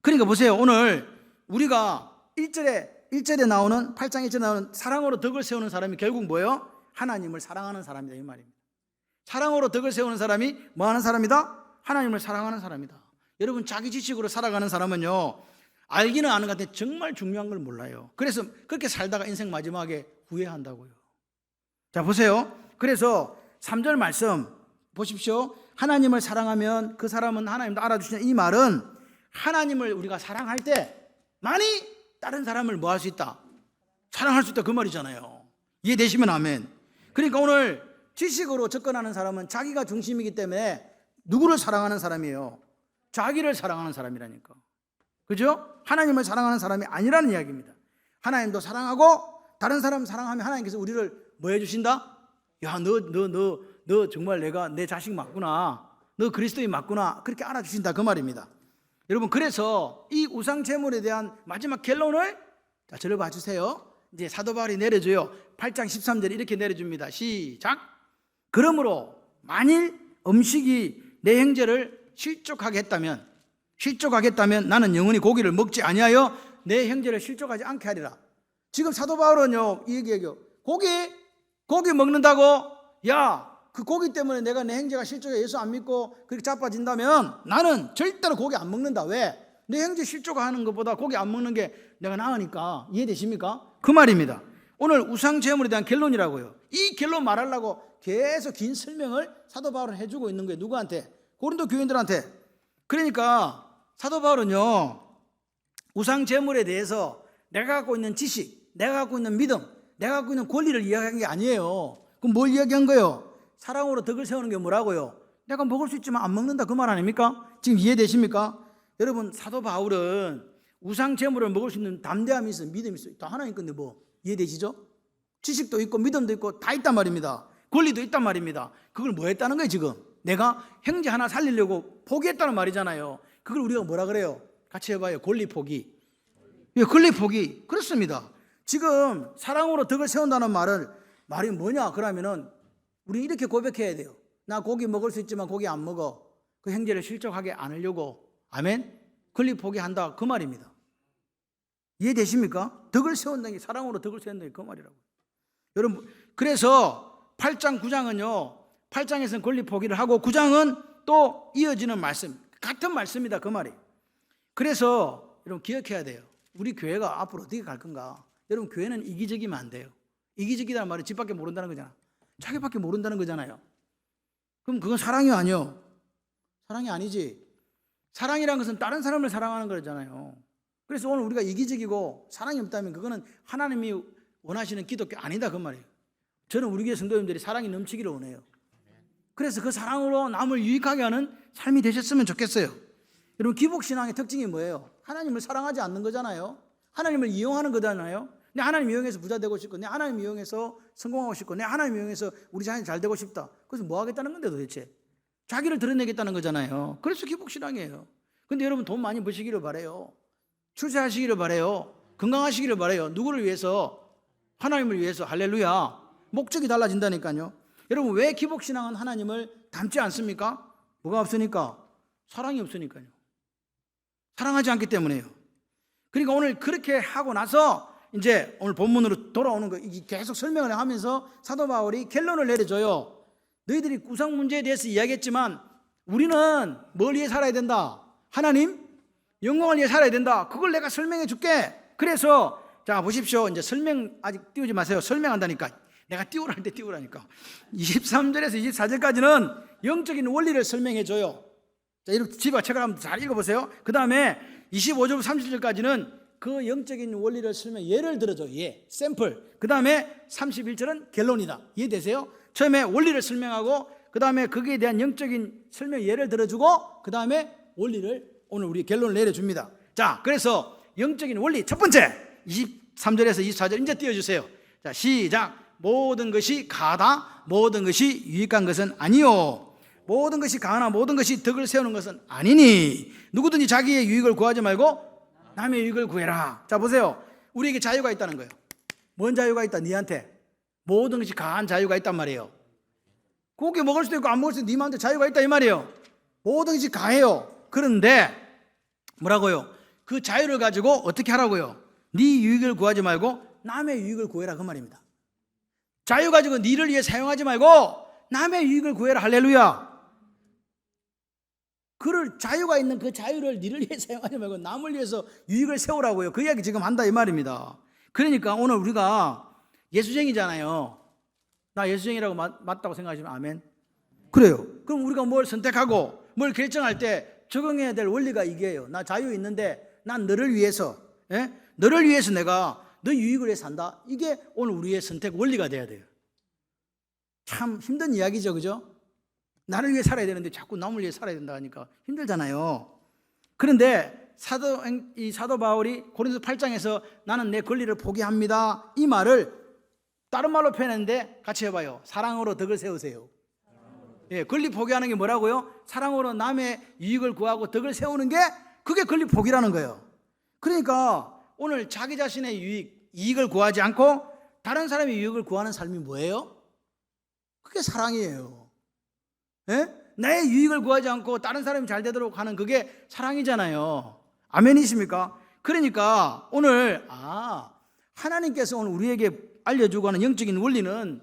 그러니까 보세요. 오늘 우리가 1절에 나오는 8장 1절에 나오는 사랑으로 덕을 세우는 사람이 결국 뭐예요? 하나님을 사랑하는 사람이다 이 말입니다. 사랑으로 덕을 세우는 사람이 뭐 하는 사람이다? 하나님을 사랑하는 사람이다. 여러분 자기 지식으로 살아가는 사람은요, 알기는 아는 것 같은데 정말 중요한 걸 몰라요. 그래서 그렇게 살다가 인생 마지막에 후회한다고요. 자 보세요. 그래서 3절 말씀 보십시오. 하나님을 사랑하면 그 사람은 하나님도 알아주시는 이 말은 하나님을 우리가 사랑할 때 많이 다른 사람을 뭐 할 수 있다? 사랑할 수 있다 그 말이잖아요. 이해되시면 아멘. 그러니까 오늘 지식으로 접근하는 사람은 자기가 중심이기 때문에 누구를 사랑하는 사람이에요? 자기를 사랑하는 사람이라니까. 그죠? 하나님을 사랑하는 사람이 아니라는 이야기입니다. 하나님도 사랑하고 다른 사람 사랑하면 하나님께서 우리를 뭐 해주신다? 야, 너 정말 내 자식 맞구나. 너 그리스도인 맞구나. 그렇게 알아주신다 그 말입니다. 여러분 그래서 이 우상 제물에 대한 마지막 결론을 자 저를 봐주세요. 이제 사도 바울이 내려줘요. 8장 13절 이렇게 내려줍니다. 시작. 그러므로 만일 음식이 내 형제를 실족하게 했다면 나는 영원히 고기를 먹지 아니하여 내 형제를 실족하지 않게 하리라. 지금 사도 바울은요 이 얘기해요. 고기 먹는다고? 야, 그 고기 때문에 내가 내 형제가 실족해 예수 안 믿고 그렇게 자빠진다면 나는 절대로 고기 안 먹는다. 왜? 내 형제 실족하는 것보다 고기 안 먹는 게 내가 나으니까. 이해되십니까? 그 말입니다. 오늘 우상 제물에 대한 결론이라고요. 이 결론 말하려고 계속 긴 설명을 사도 바울은 해주고 있는 거예요. 누구한테? 고린도 교인들한테. 그러니까 사도 바울은요 우상 제물에 대해서 내가 갖고 있는 지식, 내가 갖고 있는 믿음, 내가 갖고 있는 권리를 이야기한 게 아니에요. 그럼 뭘 이야기한 거예요? 사랑으로 덕을 세우는 게 뭐라고요? 내가 먹을 수 있지만 안 먹는다 그 말 아닙니까? 지금 이해되십니까? 여러분, 사도 바울은 우상 제물을 먹을 수 있는 담대함이 있어요. 믿음이 있어요. 다 하나님 건데 뭐 이해되시죠? 지식도 있고 믿음도 있고 다 있단 말입니다. 권리도 있단 말입니다. 그걸 뭐 했다는 거예요 지금? 내가 형제 하나 살리려고 포기했다는 말이잖아요. 그걸 우리가 뭐라 그래요? 같이 해봐요. 권리 포기. 권리 포기. 그렇습니다. 지금 사랑으로 덕을 세운다는 말이 뭐냐? 그러면은 우리 이렇게 고백해야 돼요. 나 고기 먹을 수 있지만 고기 안 먹어. 그 형제를 실족하게 안 하려고. 아멘? 권리 포기한다. 그 말입니다. 이해되십니까? 덕을 세운다는 게 사랑으로 덕을 세운다는 게 그 말이라고. 여러분, 그래서 8장, 9장은요. 8장에서는 권리 포기를 하고 9장은 또 이어지는 말씀. 같은 말씀이다. 그 말이. 그래서 여러분 기억해야 돼요. 우리 교회가 앞으로 어떻게 갈 건가? 여러분, 교회는 이기적이면 안 돼요. 이기적이라는 말은 집 밖에 모른다는 거잖아. 자기밖에 모른다는 거잖아요. 그럼 그건 사랑이 아니요. 사랑이 아니지. 사랑이라는 것은 다른 사람을 사랑하는 거잖아요. 그래서 오늘 우리가 이기적이고 사랑이 없다면 그거는 하나님이 원하시는 기독교 아니다 그 말이에요. 저는 우리 교회 성도님들이 사랑이 넘치기를 원해요. 그래서 그 사랑으로 남을 유익하게 하는 삶이 되셨으면 좋겠어요. 여러분, 기복신앙의 특징이 뭐예요? 하나님을 사랑하지 않는 거잖아요. 하나님을 이용하는 거잖아요. 내 하나님 이용해서 부자 되고 싶고, 내 하나님 이용해서 성공하고 싶고, 내 하나님 이용해서 우리 자녀 잘 되고 싶다. 그래서 뭐 하겠다는 건데 도대체? 자기를 드러내겠다는 거잖아요. 그래서 기복신앙이에요. 근데 여러분, 돈 많이 버시기를 바래요. 출세하시기를 바래요. 건강하시기를 바래요. 누구를 위해서? 하나님을 위해서. 할렐루야. 목적이 달라진다니까요. 여러분, 왜 기복신앙은 하나님을 닮지 않습니까? 뭐가 없으니까? 사랑이 없으니까요. 사랑하지 않기 때문에요. 그러니까 오늘 그렇게 하고 나서 이제 오늘 본문으로 돌아오는 거 계속 설명을 하면서 사도 바울이 결론을 내려줘요. 너희들이 우상 문제에 대해서 이야기했지만 우리는 뭘 위해 살아야 된다? 하나님 영광을 위해 살아야 된다. 그걸 내가 설명해 줄게. 그래서 자 보십시오. 이제 설명 아직 띄우지 마세요. 설명한다니까. 내가 띄우라 할 때 띄우라니까. 23절에서 24절까지는 영적인 원리를 설명해 줘요. 자, 이렇게 집에 책을 한번 잘 읽어보세요. 그 다음에 25절부터 30절까지는 그 영적인 원리를 설명, 예를 들어줘. 예, 샘플. 그 다음에 31절은 결론이다. 이해되세요? 처음에 원리를 설명하고 그 다음에 거기에 대한 영적인 설명 예를 들어주고 그 다음에 원리를 오늘 우리 결론을 내려줍니다. 자, 그래서 영적인 원리 첫 번째 23절에서 24절 이제 띄워주세요. 자, 시작. 모든 것이 가하다, 모든 것이 유익한 것은 아니요. 모든 것이 가하나 모든 것이 덕을 세우는 것은 아니니 누구든지 자기의 유익을 구하지 말고 남의 유익을 구해라. 자, 보세요. 우리에게 자유가 있다는 거예요. 뭔 자유가 있다? 니한테 모든 것이 가한 자유가 있단 말이에요. 고기 먹을 수도 있고 안 먹을 수도 있고 네 마음대로 자유가 있다 이 말이에요. 모든 것이 가해요. 그런데 뭐라고요? 그 자유를 가지고 어떻게 하라고요? 네 유익을 구하지 말고 남의 유익을 구해라 그 말입니다. 자유 가지고 니를 위해 사용하지 말고 남의 유익을 구해라. 할렐루야. 그를 자유가 있는 그 자유를 니를 위해 사용하지 말고 남을 위해서 유익을 세우라고요. 그 이야기 지금 한다 이 말입니다. 그러니까 오늘 우리가 예수쟁이잖아요. 나 예수쟁이라고 맞다고 생각하시면 아멘. 그래요. 그럼 우리가 뭘 선택하고 뭘 결정할 때 적용해야 될 원리가 이게요. 나 자유 있는데 난 너를 위해서, 너를 위해서 내가 너 유익을 위해 산다. 이게 오늘 우리의 선택 원리가 돼야 돼요. 참 힘든 이야기죠, 그죠? 나를 위해 살아야 되는데 자꾸 남을 위해 살아야 된다 하니까 힘들잖아요. 그런데 사도 바울이 고린도서 8장에서 나는 내 권리를 포기합니다. 이 말을 다른 말로 표현했는데 같이 해봐요. 사랑으로 덕을 세우세요. 예, 권리 포기하는 게 뭐라고요? 사랑으로 남의 유익을 구하고 덕을 세우는 게 그게 권리 포기라는 거예요. 그러니까 오늘 자기 자신의 이익을 구하지 않고 다른 사람의 유익을 구하는 삶이 뭐예요? 그게 사랑이에요. 예? 내 유익을 구하지 않고 다른 사람이 잘 되도록 하는 그게 사랑이잖아요. 아멘이십니까? 그러니까 오늘 하나님께서 오늘 우리에게 알려주고 하는 영적인 원리는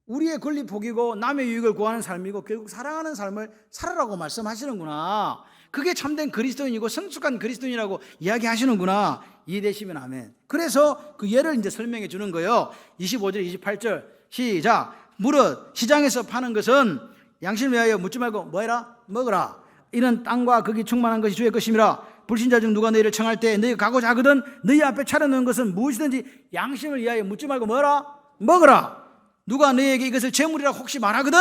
우리의 권리 포기고 남의 유익을 구하는 삶이고 결국 사랑하는 삶을 살아라고 말씀하시는구나. 그게 참된 그리스도인이고 성숙한 그리스도인이라고 이야기하시는구나. 이해되시면 아멘. 그래서 그 예를 이제 설명해 주는 거예요. 25절 28절 시작. 무릇 시장에서 파는 것은 양심을 위하여 묻지 말고 뭐해라? 먹으라. 이는 땅과 거기 충만한 것이 주의 것임이라. 불신자 중 누가 너희를 청할 때 너희가 가고자 하거든 너희 앞에 차려놓은 것은 무엇이든지 양심을 위하여 묻지 말고 뭐라? 먹으라. 누가 너희에게 이것을 제물이라 혹시 말하거든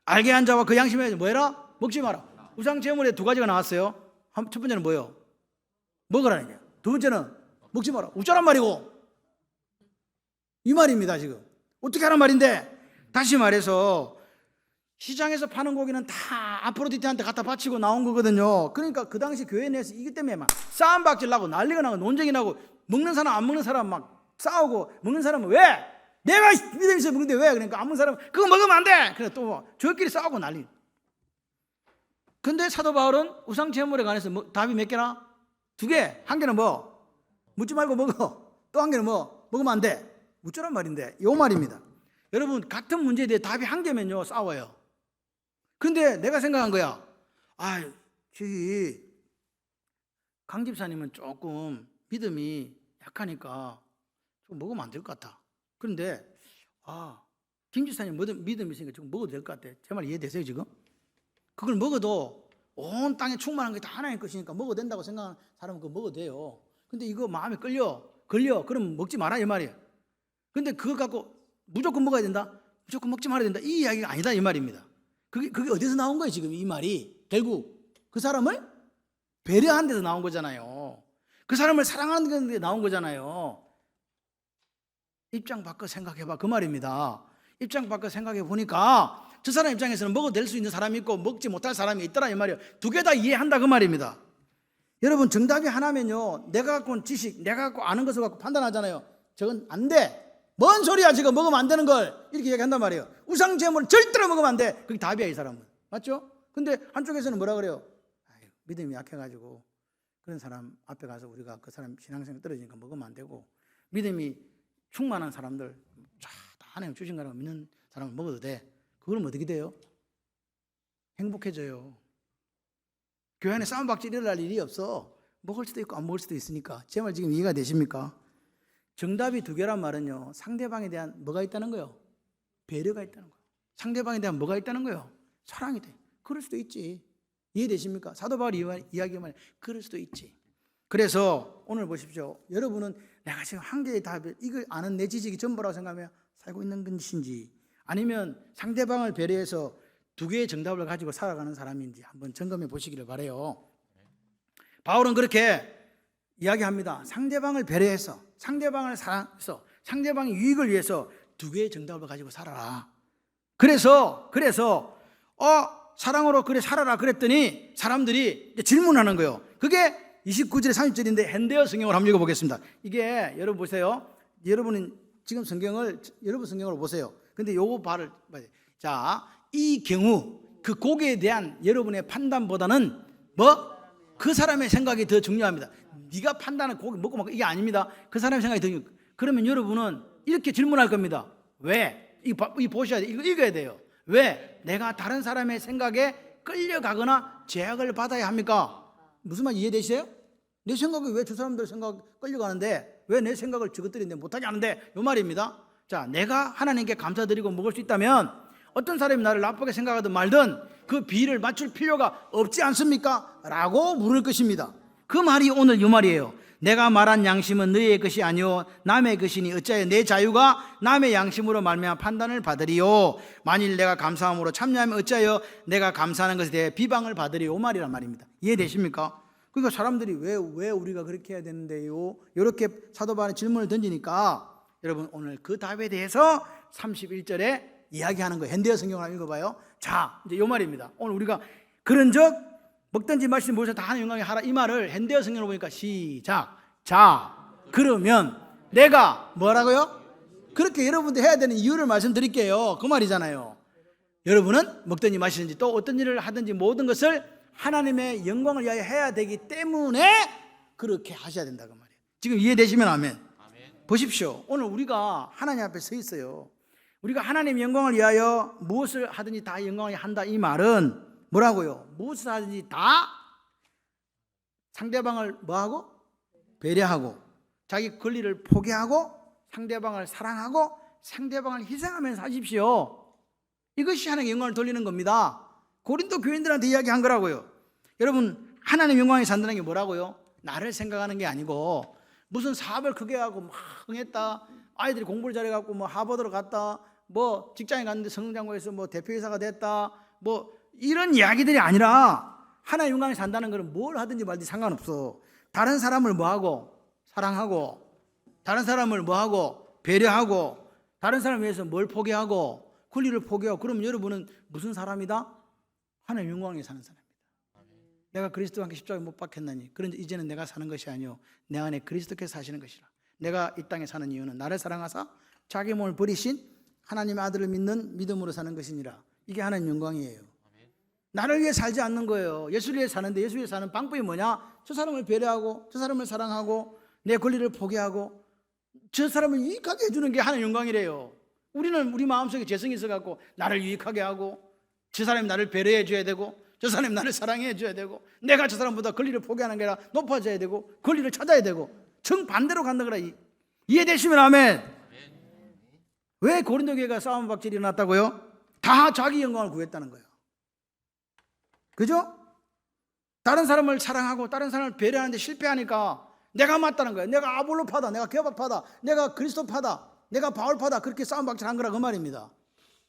알게 한 자와 그 양심에 위하여 뭐해라? 먹지 마라. 우상 제물에 두 가지가 나왔어요. 첫 번째는 뭐예요? 먹으라는 거예요. 두 번째는 먹지 마라. 어쩌란 말이고 이 말입니다. 지금 어떻게 하란 말인데, 다시 말해서 시장에서 파는 고기는 다 아프로디테한테 갖다 바치고 나온 거거든요. 그러니까 그 당시 교회 내에서 이것 때문에 막 싸움박질 나고 난리가 나고 논쟁이 나고 먹는 사람 안 먹는 사람 막 싸우고, 먹는 사람은 왜? 내가 믿음이 있어 먹는데 왜? 그러니까 안 먹는 사람은 그거 먹으면 안 돼. 그래 또 저끼리 싸우고 난리. 근데 사도 바울은 우상 제물에 관해서 답이 몇 개나? 두 개. 한 개는 뭐? 묻지 말고 먹어. 또 한 개는 뭐? 먹으면 안 돼. 묻자란 말인데 요 말입니다. 여러분 같은 문제에 대해 답이 한 개면요 싸워요. 근데 내가 생각한 거야. 저기 강 집사님은 조금 믿음이 약하니까 좀 먹으면 안 될 것 같아. 그런데 김 집사님 믿음이 있으니까 좀 먹어도 될 것 같아. 제 말 이해되세요 지금? 그걸 먹어도 온 땅에 충만한 게 다 하나님 것이니까 먹어도 된다고 생각하는 사람은 그거 먹어도 돼요. 근데 이거 마음에 걸려 그럼 먹지 마라 이 말이에요. 근데 그거 갖고 무조건 먹어야 된다? 무조건 먹지 말아야 된다? 이 이야기가 아니다 이 말입니다. 그게 어디서 나온 거예요 지금 이 말이? 결국 그 사람을 배려한 데서 나온 거잖아요. 그 사람을 사랑하는 데 나온 거잖아요. 입장 바꿔 생각해봐 그 말입니다. 입장 바꿔 생각해 보니까 저 사람 입장에서는 먹어도 될 수 있는 사람이 있고 먹지 못할 사람이 있더라 이 말이에요. 두 개 다 이해한다 그 말입니다. 여러분 정답이 하나면요 내가 갖고 온 지식, 내가 갖고 아는 것을 갖고 판단하잖아요. 저건 안 돼. 뭔 소리야 지금 먹으면 안 되는 걸 이렇게 얘기한단 말이에요. 우상 제물 절대로 먹으면 안 돼. 그게 답이야 이 사람은. 맞죠? 근데 한쪽에서는 뭐라 그래요? 믿음이 약해가지고 그런 사람 앞에 가서 우리가 그 사람 신앙생활 떨어지니까 먹으면 안 되고, 믿음이 충만한 사람들 다 하나님 주신 거라고 믿는 사람을 먹어도 돼. 그거는 어떻게 돼요? 행복해져요. 교회 안에 싸움박질 일어날 일이 없어. 먹을 수도 있고 안 먹을 수도 있으니까. 제 말 지금 이해가 되십니까? 정답이 두 개란 말은요 상대방에 대한 뭐가 있다는 거예요? 배려가 있다는 거예요. 상대방에 대한 뭐가 있다는 거예요? 사랑이 돼. 그럴 수도 있지. 이해되십니까? 사도 바울이 이야기하면 그럴 수도 있지. 그래서 오늘 보십시오. 여러분은 내가 지금 한 개의 답을 이걸 아는 내 지식이 전부라고 생각하며 살고 있는 것인지, 아니면 상대방을 배려해서 두 개의 정답을 가지고 살아가는 사람인지 한번 점검해 보시기를 바라요. 바울은 그렇게 이야기합니다. 상대방을 배려해서, 상대방을 사랑해서, 상대방의 유익을 위해서 두 개의 정답을 가지고 살아라. 그래서 사랑으로 그래 살아라 그랬더니 사람들이 질문하는 거예요. 그게 29절에 30절인데 hende어 성경을 한번 읽어보겠습니다. 이게 여러분 보세요. 여러분은 지금 여러분 성경으로 보세요. 근데 요거 발을 자, 이 경우 그 고기에 대한 여러분의 판단보다는 그 사람의 생각이 더 중요합니다. 네가 판단한 고기 먹고 막 이게 아닙니다. 그 사람의 생각이 더 중요해요. 그러면 여러분은 이렇게 질문할 겁니다. 왜? 이거 보셔야 돼요. 이거 읽어야 돼요. 왜 내가 다른 사람의 생각에 끌려가거나 제약을 받아야 합니까? 무슨 말 이해되시세요? 내 생각이 왜 저 사람들 생각 끌려가는데 왜 내 생각을 저것들이 못하게 하는데, 요 말입니다. 자, 내가 하나님께 감사드리고 먹을 수 있다면 어떤 사람이 나를 나쁘게 생각하든 말든 그 비를 맞출 필요가 없지 않습니까? 라고 물을 것입니다. 그 말이 오늘 이 말이에요. 내가 말한 양심은 너희의 것이 아니요 남의 것이니 어찌하여 내 자유가 남의 양심으로 말미암아 판단을 받으리요. 만일 내가 감사함으로 참여하면 어찌하여 내가 감사하는 것에 대해 비방을 받으리요. 말이란 말입니다. 이해되십니까? 그러니까 사람들이 왜 우리가 그렇게 해야 되는데요? 이렇게 사도 바울이 질문을 던지니까 여러분 오늘 그 답에 대해서 31절에 이야기하는 거예요. hende어 성경을 한번 읽어봐요. 자, 이제 이 말입니다. 오늘 우리가 그런즉 먹든지 마시든지 무엇을 다 하는 영광에 하라, 이 말을 hende어 성경으로 보니까 시작. 자, 그러면 내가 뭐라고요? 그렇게 여러분들 해야 되는 이유를 말씀드릴게요. 그 말이잖아요. 여러분은 먹든지 마시든지 또 어떤 일을 하든지 모든 것을 하나님의 영광을 위하여 해야 되기 때문에 그렇게 하셔야 된다 그 말이에요. 지금 이해되시면 아멘. 보십시오. 오늘 우리가 하나님 앞에 서 있어요. 우리가 하나님의 영광을 위하여 무엇을 하든지 다 영광을 한다, 이 말은 뭐라고요? 무엇을 하든지 다 상대방을 뭐하고? 배려하고, 자기 권리를 포기하고, 상대방을 사랑하고, 상대방을 희생하면서 하십시오. 이것이 하나님의 영광을 돌리는 겁니다. 고린도 교인들한테 이야기한 거라고요. 여러분 하나님 영광에 산다는 게 뭐라고요? 나를 생각하는 게 아니고 무슨 사업을 크게 하고 막 흥했다, 아이들이 공부를 잘해갖고 뭐 하버드로 갔다, 뭐 직장에 갔는데 성장고에서 뭐 대표이사가 됐다, 뭐 이런 이야기들이 아니라 하나님 영광에 산다는 것은 뭘 하든지 말든지 상관없어. 다른 사람을 뭐하고? 사랑하고, 다른 사람을 뭐하고? 배려하고, 다른 사람을 위해서 뭘 포기하고? 권리를 포기하고. 그럼 여러분은 무슨 사람이다? 하나님 영광에 사는 사람입니다. 내가 그리스도와 함께 십자가에 못 박혔나니 그런데 이제는 내가 사는 것이 아니요 내 안에 그리스도께서 사시는 것이라. 내가 이 땅에 사는 이유는 나를 사랑하사 자기 몸을 버리신 하나님의 아들을 믿는 믿음으로 사는 것이니라. 이게 하나님 영광이에요. 나를 위해 살지 않는 거예요. 예수를 위해 사는데 예수를 위해 사는 방법이 뭐냐? 저 사람을 배려하고 저 사람을 사랑하고 내 권리를 포기하고 저 사람을 유익하게 해주는 게 하나님 영광이래요. 우리는 우리 마음속에 재성이 있어갖고 나를 유익하게 하고 저 사람이 나를 배려해 줘야 되고 저 사람이 나를 사랑해 줘야 되고 내가 저 사람보다 권리를 포기하는 게 아니라 높아져야 되고 권리를 찾아야 되고 정반대로 간다 그래. 이해되시면 아멘. 왜 고린도 교회가 싸움 박질이 일어났다고요? 다 자기 영광을 구했다는 거예요. 그죠? 다른 사람을 사랑하고 다른 사람을 배려하는데 실패하니까 내가 맞다는 거예요. 내가 아볼로파다, 내가 게바파다, 내가 그리스도파다, 내가 바울파다, 그렇게 싸움 박질한 거라 그 말입니다.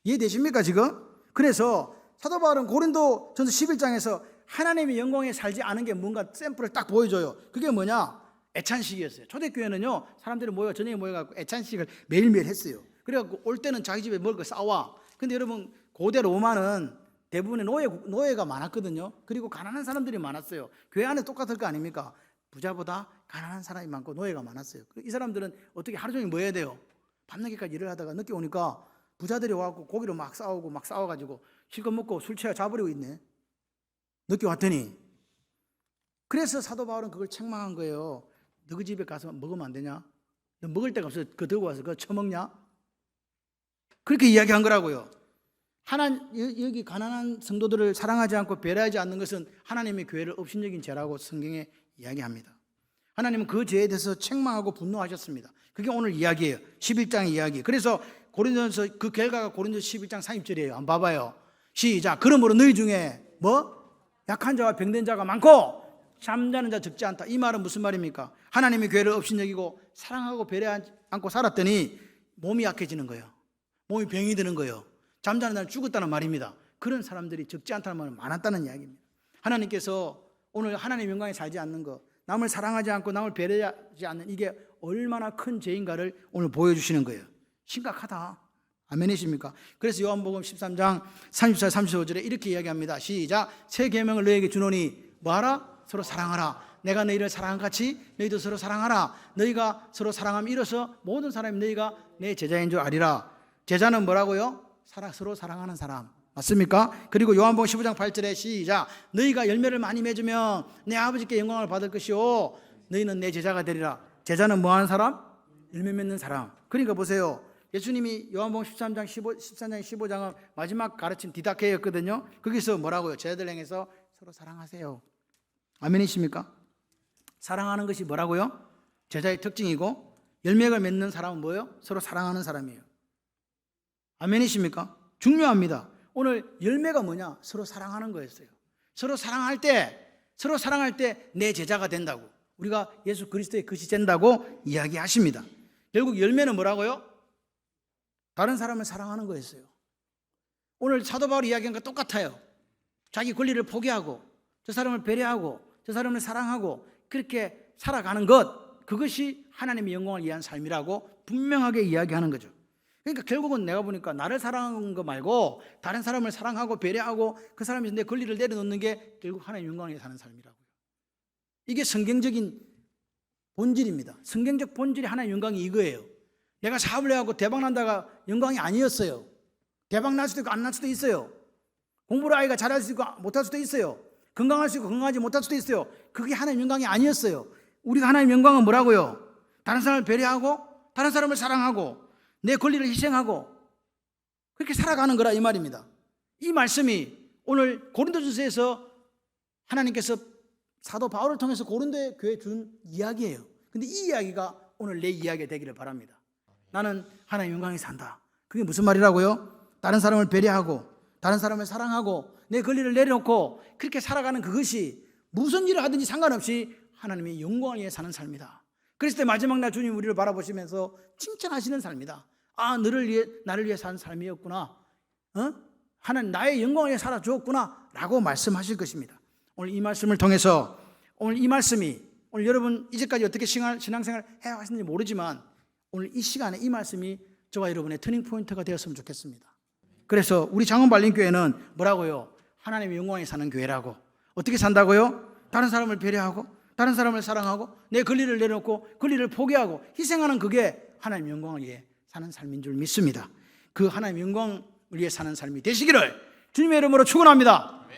이해되십니까 지금? 그래서 사도 바울은 고린도 전서 11장에서 하나님의 영광에 살지 않은 게 뭔가 샘플을 딱 보여줘요. 그게 뭐냐? 애찬식이었어요. 초대교회는요 사람들이 모여 저녁에 모여갖고 애찬식을 매일매일 했어요. 그래갖고 올 때는 자기 집에 먹을 거 싸와. 근데 여러분 고대 로마는 대부분의 노예가 많았거든요. 그리고 가난한 사람들이 많았어요. 교회 안에 똑같을 거 아닙니까? 부자보다 가난한 사람이 많고 노예가 많았어요. 이 사람들은 어떻게 하루 종일 뭐 해야 돼요? 밤늦게까지 일을 하다가 늦게 오니까 부자들이 와갖고 고기를 막 싸우고 막 싸워가지고 실컷 먹고 술 취해 자버리고 있네. 늦게 왔더니. 그래서 사도 바울은 그걸 책망한 거예요. 너희 집에 가서 먹으면 안 되냐? 너 먹을 데가 없어. 그거 들고 와서 그거 처먹냐? 그렇게 이야기한 거라고요. 여기 가난한 성도들을 사랑하지 않고 배려하지 않는 것은 하나님의 교회를 업신여긴 죄라고 성경에 이야기합니다. 하나님은 그 죄에 대해서 책망하고 분노하셨습니다. 그게 오늘 이야기예요. 11장의 이야기. 그래서 고린도전서 그 결과가 고린도전서 11장 30절이에요. 한번 봐봐요. 시작. 그러므로 너희 중에 뭐? 약한 자와 병든 자가 많고 잠자는 자 적지 않다. 이 말은 무슨 말입니까? 하나님의 교회를 업신여기고 사랑하고 배려하지 않고 살았더니 몸이 약해지는 거예요. 몸이 병이 드는 거예요. 잠자는 자는 죽었다는 말입니다. 그런 사람들이 적지 않다는 말은 많았다는 이야기입니다. 하나님께서 오늘 하나님의 영광에 살지 않는 것, 남을 사랑하지 않고 남을 배려하지 않는 이게 얼마나 큰 죄인가를 오늘 보여주시는 거예요. 심각하다. 아멘이십니까? 그래서 요한복음 13장 34, 35절에 이렇게 이야기합니다. 시작. 새 계명을 너희에게 주노니 뭐하라? 서로 사랑하라. 내가 너희를 사랑한 같이 너희도 서로 사랑하라. 너희가 서로 사랑함 이로써 모든 사람이 너희가 내 제자인 줄 아리라. 제자는 뭐라고요? 서로 사랑하는 사람. 맞습니까? 그리고 요한복음 15장 8절에 시작. 너희가 열매를 많이 맺으면 내 아버지께 영광을 받을 것이요 너희는 내 제자가 되리라. 제자는 뭐하는 사람? 열매 맺는 사람. 그러니까 보세요. 예수님이 요한복음 13장 15장은 마지막 가르침 디다케였거든요. 거기서 뭐라고요? 제자들 향해서 서로 사랑하세요. 아멘이십니까? 사랑하는 것이 뭐라고요? 제자의 특징이고 열매를 맺는 사람은 뭐예요? 서로 사랑하는 사람이에요. 아멘이십니까? 중요합니다. 오늘 열매가 뭐냐? 서로 사랑하는 거였어요. 서로 사랑할 때 내 제자가 된다고, 우리가 예수 그리스도의 것이 된다고 이야기하십니다. 결국 열매는 뭐라고요? 다른 사람을 사랑하는 거였어요. 오늘 사도 바울이 이야기한 거 똑같아요. 자기 권리를 포기하고 저 사람을 배려하고 저 사람을 사랑하고 그렇게 살아가는 것, 그것이 하나님의 영광을 위한 삶이라고 분명하게 이야기하는 거죠. 그러니까 결국은 내가 보니까 나를 사랑하는 거 말고 다른 사람을 사랑하고 배려하고 그 사람이 내 권리를 내려놓는 게 결국 하나님의 영광을 사는 삶이라고요. 이게 성경적인 본질입니다. 성경적 본질이 하나님의 영광이 이거예요. 내가 사업을 해갖고 대박 난다가 영광이 아니었어요. 대박 날 수도 있고 안 날 수도 있어요. 공부를 아이가 잘할 수 있고 못할 수도 있어요. 건강할 수 있고 건강하지 못할 수도 있어요. 그게 하나님의 영광이 아니었어요. 우리가 하나님의 영광은 뭐라고요? 다른 사람을 배려하고 다른 사람을 사랑하고 내 권리를 희생하고 그렇게 살아가는 거라 이 말입니다. 이 말씀이 오늘 고린도전서에서 하나님께서 사도 바울을 통해서 고린도의 교회에 준 이야기예요. 근데 이 이야기가 오늘 내 이야기가 되기를 바랍니다. 나는 하나님의 영광에 산다. 그게 무슨 말이라고요? 다른 사람을 배려하고 다른 사람을 사랑하고 내 권리를 내려놓고 그렇게 살아가는 그것이 무슨 일을 하든지 상관없이 하나님의 영광을 위해 사는 삶이다. 그랬을 때 마지막 날 주님 우리를 바라보시면서 칭찬하시는 삶이다. 아, 나를 위해 사는 삶이었구나. 하나님 나의 영광을 위해 살아주었구나 라고 말씀하실 것입니다. 오늘 이 말씀을 통해서 오늘 이 말씀이 오늘 여러분 이제까지 어떻게 신앙생활 해왔는지 모르지만 오늘 이 시간에 이 말씀이 저와 여러분의 터닝포인트가 되었으면 좋겠습니다. 그래서 우리 장원발림교회는 뭐라고요? 하나님의 영광에 사는 교회라고. 어떻게 산다고요? 다른 사람을 배려하고 다른 사람을 사랑하고 내 권리를 내려놓고 권리를 포기하고 희생하는 그게 하나님의 영광을 위해 사는 삶인 줄 믿습니다. 그 하나님의 영광을 위해 사는 삶이 되시기를 주님의 이름으로 축원합니다.